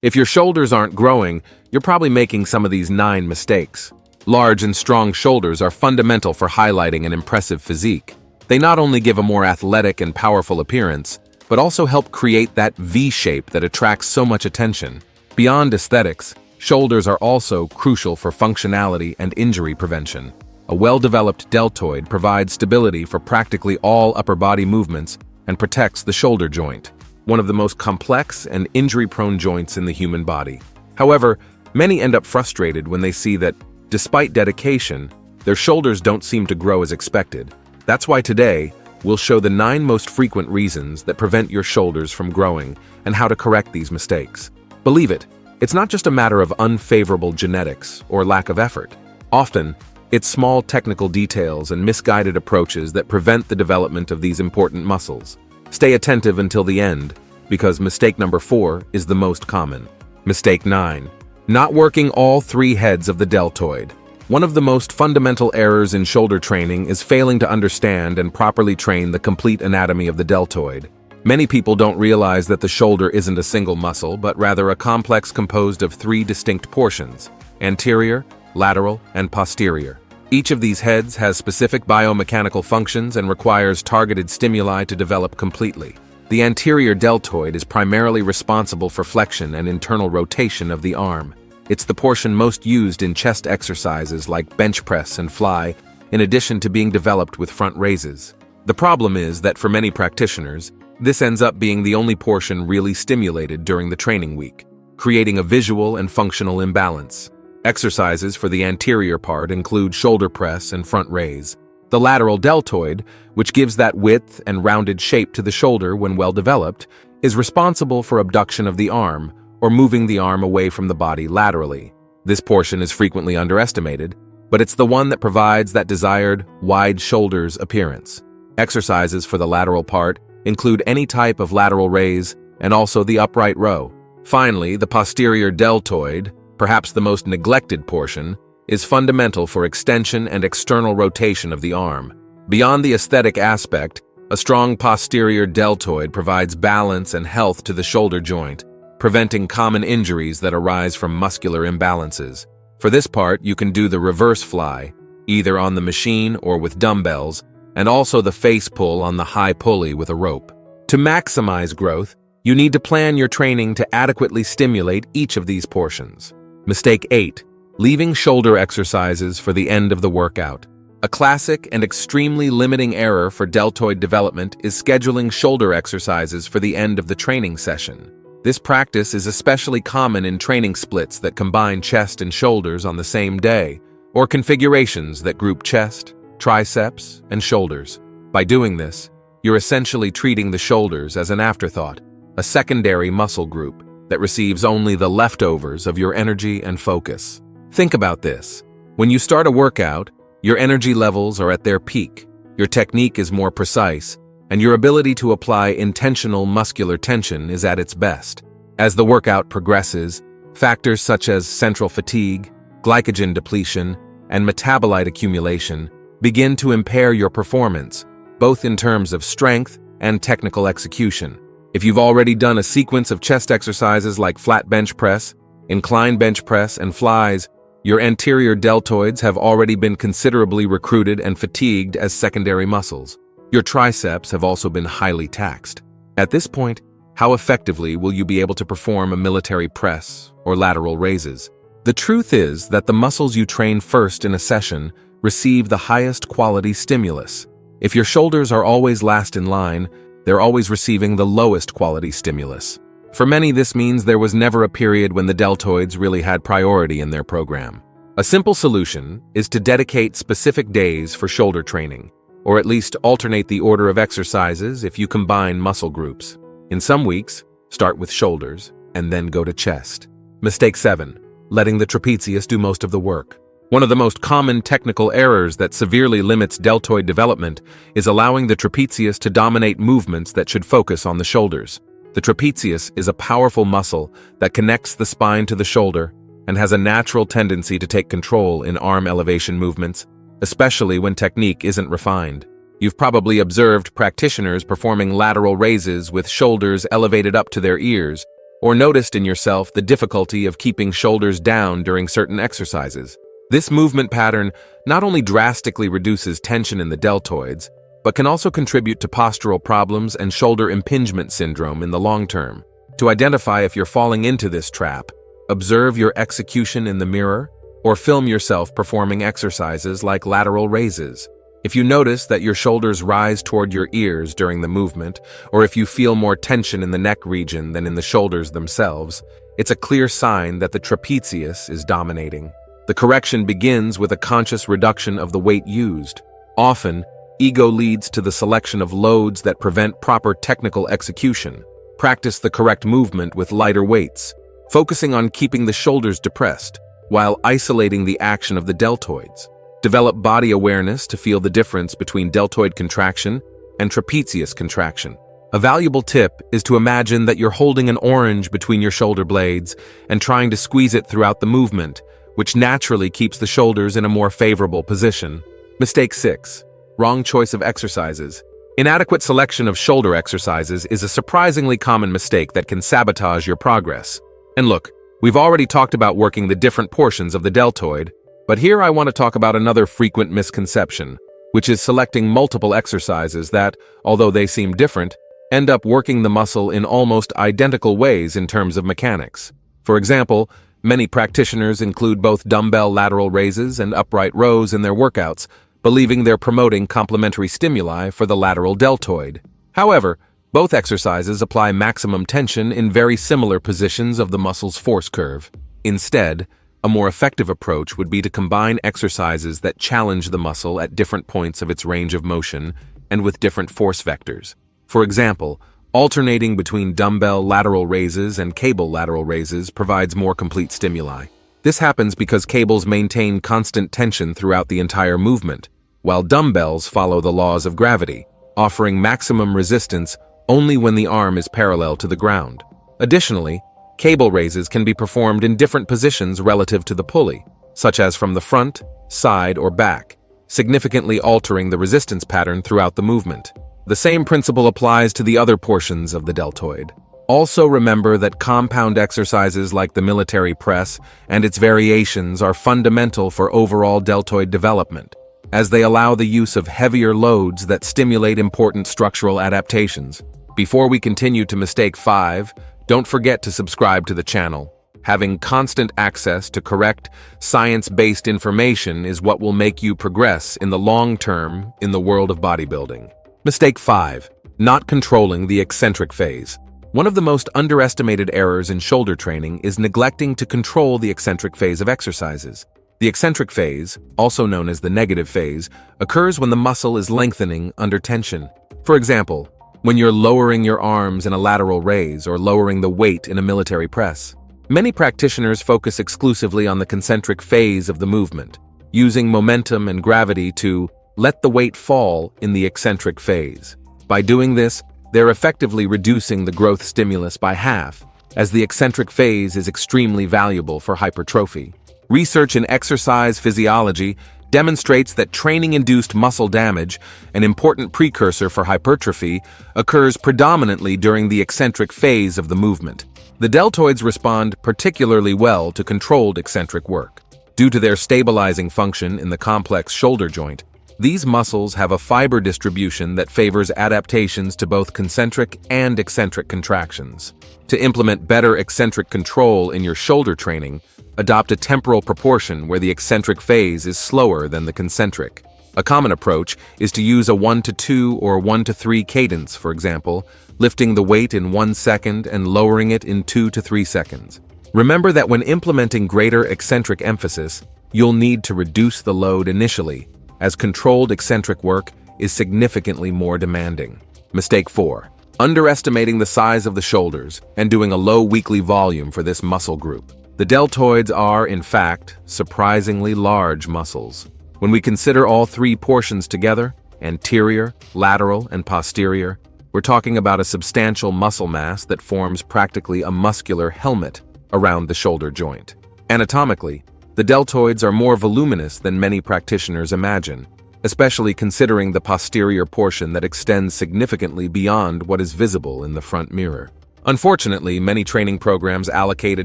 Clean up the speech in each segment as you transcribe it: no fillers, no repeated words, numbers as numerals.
If your shoulders aren't growing, you're probably making some of these 9 mistakes. Large and strong shoulders are fundamental for highlighting an impressive physique. They not only give a more athletic and powerful appearance, but also help create that V shape that attracts so much attention. Beyond aesthetics, shoulders are also crucial for functionality and injury prevention. A well-developed deltoid provides stability for practically all upper body movements and protects the shoulder joint, one of the most complex and injury-prone joints in the human body. However, many end up frustrated when they see that, despite dedication, their shoulders don't seem to grow as expected. That's why today, we'll show the 9 most frequent reasons that prevent your shoulders from growing and how to correct these mistakes. Believe it, it's not just a matter of unfavorable genetics or lack of effort. Often, it's small technical details and misguided approaches that prevent the development of these important muscles. Stay attentive until the end, because mistake number 4 is the most common. Mistake 9. Not working all 3 heads of the deltoid. One of the most fundamental errors in shoulder training is failing to understand and properly train the complete anatomy of the deltoid. Many people don't realize that the shoulder isn't a single muscle, but rather a complex composed of 3 distinct portions: anterior, lateral, and posterior. Each of these heads has specific biomechanical functions and requires targeted stimuli to develop completely. The anterior deltoid is primarily responsible for flexion and internal rotation of the arm. It's the portion most used in chest exercises like bench press and fly, in addition to being developed with front raises. The problem is that for many practitioners, this ends up being the only portion really stimulated during the training week, creating a visual and functional imbalance. Exercises for the anterior part include shoulder press and front raise. The lateral deltoid, which gives that width and rounded shape to the shoulder when well developed, is responsible for abduction of the arm, or moving the arm away from the body laterally. This portion is frequently underestimated, but it's the one that provides that desired wide shoulders appearance. Exercises for the lateral part include any type of lateral raise and also the upright row. Finally, the posterior deltoid, perhaps the most neglected portion, is fundamental for extension and external rotation of the arm. Beyond the aesthetic aspect, a strong posterior deltoid provides balance and health to the shoulder joint, preventing common injuries that arise from muscular imbalances. For this part, you can do the reverse fly, either on the machine or with dumbbells, and also the face pull on the high pulley with a rope. To maximize growth, you need to plan your training to adequately stimulate each of these portions. Mistake 8. Leaving shoulder exercises for the end of the workout. A classic and extremely limiting error for deltoid development is scheduling shoulder exercises for the end of the training session. This practice is especially common in training splits that combine chest and shoulders on the same day, or configurations that group chest, triceps, and shoulders. By doing this, you're essentially treating the shoulders as an afterthought, a secondary muscle group that receives only the leftovers of your energy and focus. Think about this. When you start a workout, your energy levels are at their peak, your technique is more precise, and your ability to apply intentional muscular tension is at its best. As the workout progresses, factors such as central fatigue, glycogen depletion, and metabolite accumulation begin to impair your performance, both in terms of strength and technical execution. If you've already done a sequence of chest exercises like flat bench press, incline bench press, and flies, your anterior deltoids have already been considerably recruited and fatigued as secondary muscles. Your triceps have also been highly taxed. At this point, how effectively will you be able to perform a military press or lateral raises? The truth is that the muscles you train first in a session receive the highest quality stimulus. If your shoulders are always last in line, they're always receiving the lowest quality stimulus. For many, this means there was never a period when the deltoids really had priority in their program. A simple solution is to dedicate specific days for shoulder training, or at least alternate the order of exercises if you combine muscle groups. In some weeks, start with shoulders and then go to chest. Mistake 7. Letting the trapezius do most of the work. One of the most common technical errors that severely limits deltoid development is allowing the trapezius to dominate movements that should focus on the shoulders. The trapezius is a powerful muscle that connects the spine to the shoulder and has a natural tendency to take control in arm elevation movements, especially when technique isn't refined. You've probably observed practitioners performing lateral raises with shoulders elevated up to their ears, or noticed in yourself the difficulty of keeping shoulders down during certain exercises. This movement pattern not only drastically reduces tension in the deltoids, but can also contribute to postural problems and shoulder impingement syndrome in the long term. To identify if you're falling into this trap, observe your execution in the mirror or film yourself performing exercises like lateral raises. If you notice that your shoulders rise toward your ears during the movement, or if you feel more tension in the neck region than in the shoulders themselves, it's a clear sign that the trapzius is dominating. The correction begins with a conscious reduction of the weight used. Often, ego leads to the selection of loads that prevent proper technical execution. Practice the correct movement with lighter weights, focusing on keeping the shoulders depressed, while isolating the action of the deltoids. Develop body awareness to feel the difference between deltoid contraction and trapezius contraction. A valuable tip is to imagine that you're holding an orange between your shoulder blades and trying to squeeze it throughout the movement, which naturally keeps the shoulders in a more favorable position. Mistake 6. Wrong choice of exercises. Inadequate selection of shoulder exercises is a surprisingly common mistake that can sabotage your progress. And look, we've already talked about working the different portions of the deltoid, but here I want to talk about another frequent misconception, which is selecting multiple exercises that, although they seem different, end up working the muscle in almost identical ways in terms of mechanics. For example, many practitioners include both dumbbell lateral raises and upright rows in their workouts, believing they're promoting complementary stimuli for the lateral deltoid. However, both exercises apply maximum tension in very similar positions of the muscle's force curve. Instead, a more effective approach would be to combine exercises that challenge the muscle at different points of its range of motion and with different force vectors. For example, alternating between dumbbell lateral raises and cable lateral raises provides more complete stimuli. This happens because cables maintain constant tension throughout the entire movement, while dumbbells follow the laws of gravity, offering maximum resistance only when the arm is parallel to the ground. Additionally, cable raises can be performed in different positions relative to the pulley, such as from the front, side, or back, significantly altering the resistance pattern throughout the movement. The same principle applies to the other portions of the deltoid. Also remember that compound exercises like the military press and its variations are fundamental for overall deltoid development, as they allow the use of heavier loads that stimulate important structural adaptations. Before we continue to mistake 5, don't forget to subscribe to the channel. Having constant access to correct, science-based information is what will make you progress in the long term in the world of bodybuilding. Mistake 5. Not controlling the eccentric phase. One of the most underestimated errors in shoulder training is neglecting to control the eccentric phase of exercises. The eccentric phase, also known as the negative phase, occurs when the muscle is lengthening under tension. For example, when you're lowering your arms in a lateral raise or lowering the weight in a military press. Many practitioners focus exclusively on the concentric phase of the movement, using momentum and gravity to let the weight fall in the eccentric phase. By doing this, they're effectively reducing the growth stimulus by half, as the eccentric phase is extremely valuable for hypertrophy. Research in exercise physiology demonstrates that training-induced muscle damage, an important precursor for hypertrophy, occurs predominantly during the eccentric phase of the movement. The deltoids respond particularly well to controlled eccentric work. Due to their stabilizing function in the complex shoulder joint, these muscles have a fiber distribution that favors adaptations to both concentric and eccentric contractions. To implement better eccentric control in your shoulder training, adopt a temporal proportion where the eccentric phase is slower than the concentric. A common approach is to use a 1-2 or 1-3 cadence, for example, lifting the weight in 1 second and lowering it in 2 to 3 seconds. Remember that when implementing greater eccentric emphasis, you'll need to reduce the load initially, as controlled eccentric work is significantly more demanding. Mistake 4. Underestimating the size of the shoulders and doing a low weekly volume for this muscle group. The deltoids are, in fact, surprisingly large muscles. When we consider all 3 portions together, anterior, lateral, and posterior, we're talking about a substantial muscle mass that forms practically a muscular helmet around the shoulder joint. Anatomically, the deltoids are more voluminous than many practitioners imagine, especially considering the posterior portion that extends significantly beyond what is visible in the front mirror. Unfortunately, many training programs allocate a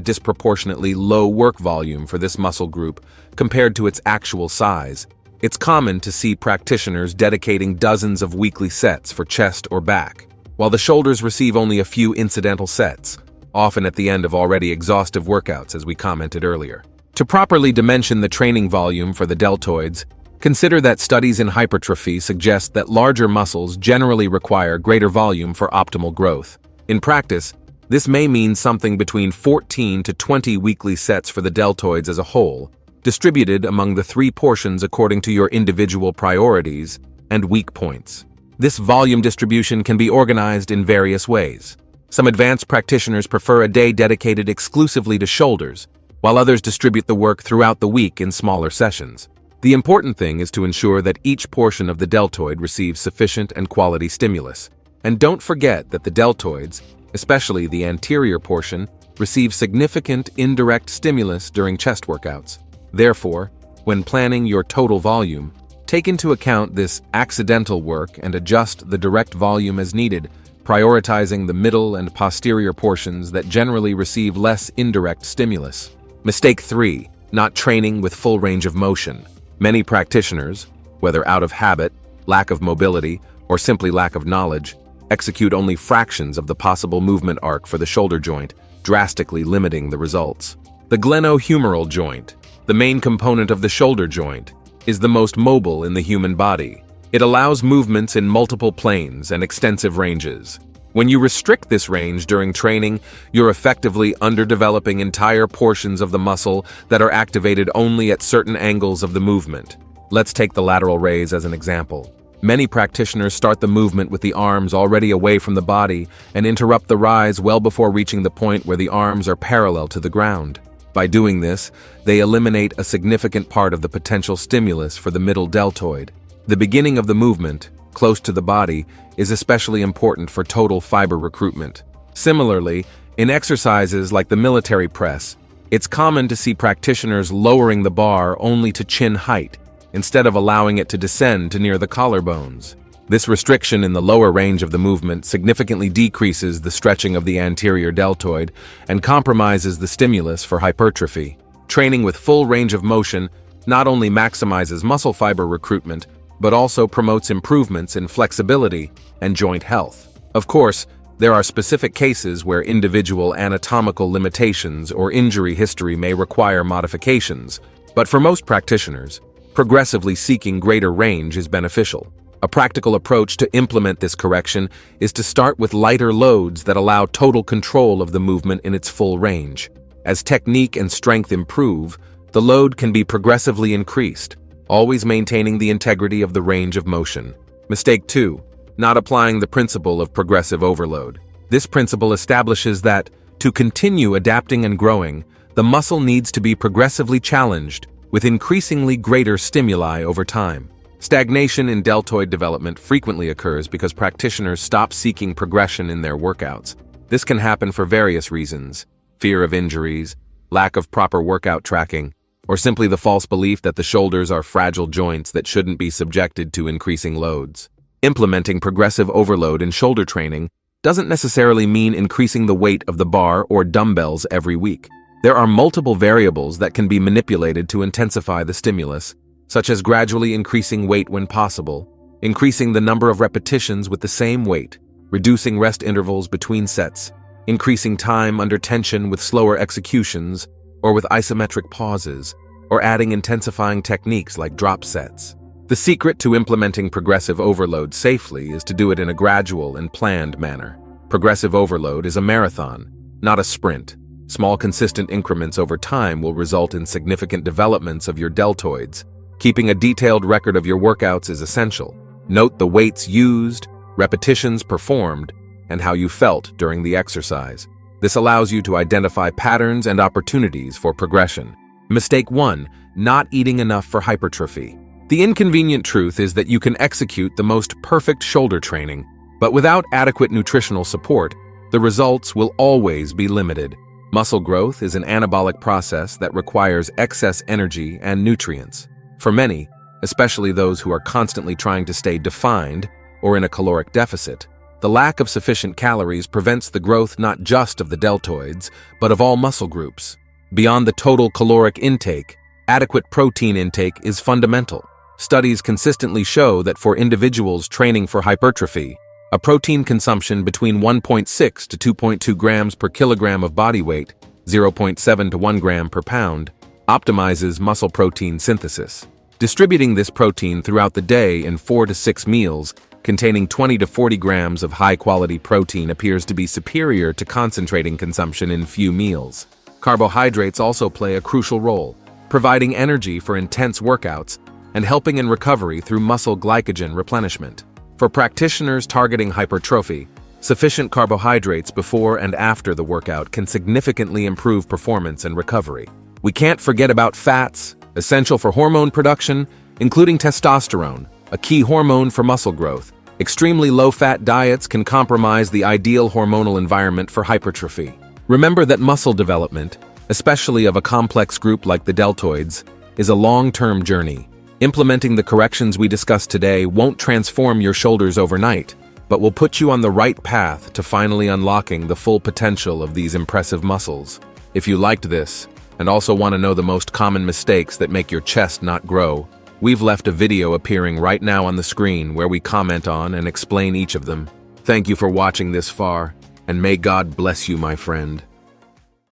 disproportionately low work volume for this muscle group compared to its actual size. It's common to see practitioners dedicating dozens of weekly sets for chest or back, while the shoulders receive only a few incidental sets, often at the end of already exhaustive workouts, as we commented earlier. To properly dimension the training volume for the deltoids, consider that studies in hypertrophy suggest that larger muscles generally require greater volume for optimal growth. In practice, this may mean something between 14 to 20 weekly sets for the deltoids as a whole, distributed among the 3 portions according to your individual priorities and weak points. This volume distribution can be organized in various ways. Some advanced practitioners prefer a day dedicated exclusively to shoulders, while others distribute the work throughout the week in smaller sessions. The important thing is to ensure that each portion of the deltoid receives sufficient and quality stimulus. And don't forget that the deltoids, especially the anterior portion, receive significant indirect stimulus during chest workouts. Therefore, when planning your total volume, take into account this accidental work and adjust the direct volume as needed, prioritizing the middle and posterior portions that generally receive less indirect stimulus. Mistake 3. Not training with full range of motion. Many practitioners, whether out of habit, lack of mobility, or simply lack of knowledge, execute only fractions of the possible movement arc for the shoulder joint, drastically limiting the results. The glenohumeral joint, the main component of the shoulder joint, is the most mobile in the human body. It allows movements in multiple planes and extensive ranges. When you restrict this range during training, you're effectively underdeveloping entire portions of the muscle that are activated only at certain angles of the movement. Let's take the lateral raise as an example. Many practitioners start the movement with the arms already away from the body and interrupt the rise well before reaching the point where the arms are parallel to the ground. By doing this, they eliminate a significant part of the potential stimulus for the middle deltoid. The beginning of the movement, close to the body, is especially important for total fiber recruitment. Similarly, in exercises like the military press, it's common to see practitioners lowering the bar only to chin height, instead of allowing it to descend to near the collarbones. This restriction in the lower range of the movement significantly decreases the stretching of the anterior deltoid and compromises the stimulus for hypertrophy. Training with full range of motion not only maximizes muscle fiber recruitment, but also promotes improvements in flexibility and joint health. Of course, there are specific cases where individual anatomical limitations or injury history may require modifications, but for most practitioners, progressively seeking greater range is beneficial. A practical approach to implement this correction is to start with lighter loads that allow total control of the movement in its full range. As technique and strength improve, the load can be progressively increased, always maintaining the integrity of the range of motion. Mistake 2. Not applying the principle of progressive overload. This principle establishes that, to continue adapting and growing, the muscle needs to be progressively challenged with increasingly greater stimuli over time. Stagnation in deltoid development frequently occurs because practitioners stop seeking progression in their workouts. This can happen for various reasons: fear of injuries, lack of proper workout tracking, or simply the false belief that the shoulders are fragile joints that shouldn't be subjected to increasing loads. Implementing progressive overload in shoulder training doesn't necessarily mean increasing the weight of the bar or dumbbells every week. There are multiple variables that can be manipulated to intensify the stimulus, such as gradually increasing weight when possible, increasing the number of repetitions with the same weight, reducing rest intervals between sets, increasing time under tension with slower executions or with isometric pauses, or adding intensifying techniques like drop sets. The secret to implementing progressive overload safely is to do it in a gradual and planned manner. Progressive overload is a marathon, not a sprint. Small, consistent increments over time will result in significant developments of your deltoids. Keeping a detailed record of your workouts is essential. Note the weights used, repetitions performed, and how you felt during the exercise. This allows you to identify patterns and opportunities for progression. Mistake 1. Not eating enough for hypertrophy. The inconvenient truth is that you can execute the most perfect shoulder training, but without adequate nutritional support, the results will always be limited. Muscle growth is an anabolic process that requires excess energy and nutrients. For many, especially those who are constantly trying to stay defined or in a caloric deficit, The lack of sufficient calories prevents the growth not just of the deltoids, but of all muscle groups. Beyond the total caloric intake, adequate protein intake is fundamental. Studies consistently show that for individuals training for hypertrophy, a protein consumption between 1.6 to 2.2 grams per kilogram of body weight, 0.7 to 1 gram per pound, optimizes muscle protein synthesis. Distributing this protein throughout the day in 4 to 6 meals, containing 20 to 40 grams of high-quality protein appears to be superior to concentrating consumption in few meals. Carbohydrates also play a crucial role, providing energy for intense workouts and helping in recovery through muscle glycogen replenishment. For practitioners targeting hypertrophy, sufficient carbohydrates before and after the workout can significantly improve performance and recovery. We can't forget about fats, essential for hormone production, including testosterone, a key hormone for muscle growth. Extremely low-fat diets can compromise the ideal hormonal environment for hypertrophy. Remember that muscle development, especially of a complex group like the deltoids, is a long-term journey. Implementing the corrections we discussed today won't transform your shoulders overnight, but will put you on the right path to finally unlocking the full potential of these impressive muscles. If you liked this, and also want to know the most common mistakes that make your chest not grow, we've left a video appearing right now on the screen where we comment on and explain each of them. Thank you for watching this far, and may God bless you, my friend.